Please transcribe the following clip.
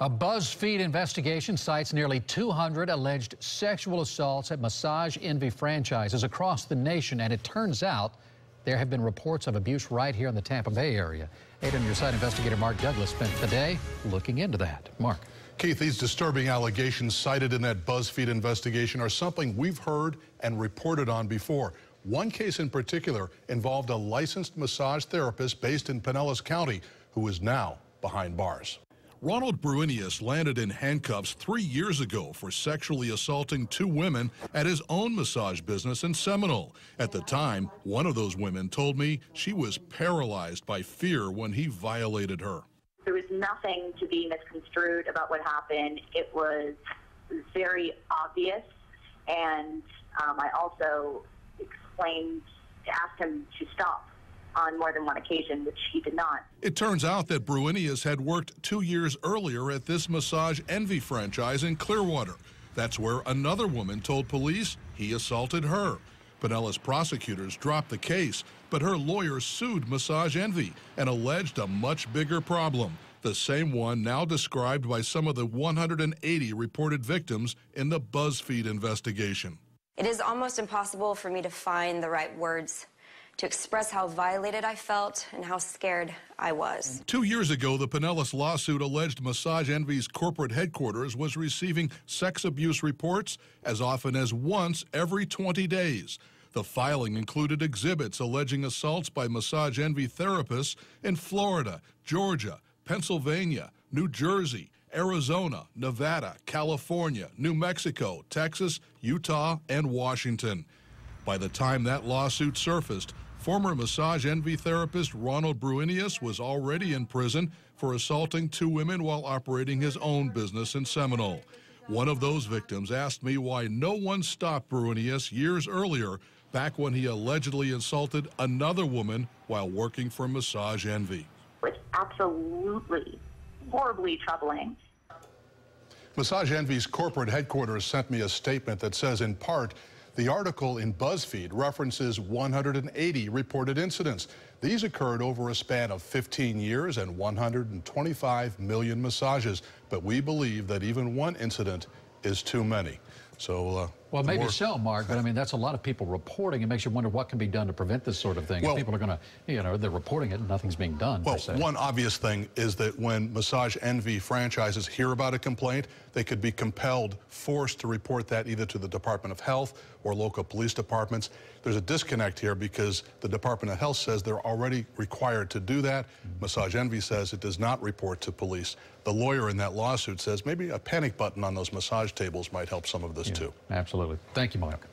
A BuzzFeed investigation cites nearly 200 alleged sexual assaults at Massage Envy franchises across the nation, and it turns out there have been reports of abuse right here in the Tampa Bay area. 8 on your side investigator Mark Douglas spent the day looking into that. Mark. Keith, these disturbing allegations cited in that BuzzFeed investigation are something we've heard and reported on before. One case in particular involved a licensed massage therapist based in Pinellas County who is now behind bars. Ronald Bruinius landed in handcuffs 3 years ago for sexually assaulting 2 women at his own massage business in Seminole. At the time, one of those women told me she was paralyzed by fear when he violated her. There was nothing to be misconstrued about what happened. It was very obvious, and I also asked him to stop on more than one occasion, which he did not. It turns out that Bruinius had worked 2 years earlier at this Massage Envy franchise in Clearwater. That's where another woman told police he assaulted her. Pinellas prosecutors dropped the case, but her lawyer sued Massage Envy and alleged a much bigger problem, the same one now described by some of the 180 reported victims in the BuzzFeed investigation. It is almost impossible for me to find the right words to express how violated I felt and how scared I was. 2 years ago, the Pinellas lawsuit alleged Massage Envy's corporate headquarters was receiving sex abuse reports as often as once every 20 days. The filing included exhibits alleging assaults by Massage Envy therapists in Florida, Georgia, Pennsylvania, New Jersey, Arizona, Nevada, California, New Mexico, Texas, Utah, and Washington. By the time that lawsuit surfaced, former Massage Envy therapist Ronald Bruinius was already in prison for assaulting 2 women while operating his own business in Seminole. One of those victims asked me why no one stopped Bruinius years earlier, back when he allegedly insulted another woman while working for Massage Envy. It's absolutely horribly troubling. Massage Envy's corporate headquarters sent me a statement that says, in part, the article in BuzzFeed references 180 reported incidents. These occurred over a span of 15 years and 125 million massages. But we believe that even one incident is too many. So, well, maybe so, Mark, but I mean, that's a lot of people reporting. It makes you wonder what can be done to prevent this sort of thing. Well, people are going to, they're reporting it and nothing's being done. Well, one obvious thing is that when Massage Envy franchises hear about a complaint, they could be forced to report that either to the Department of Health or local police departments. There's a disconnect here because the Department of Health says they're already required to do that. Massage Envy says it does not report to police. The lawyer in that lawsuit says maybe a panic button on those massage tables might help some of this too. Absolutely. Thank you, Mark.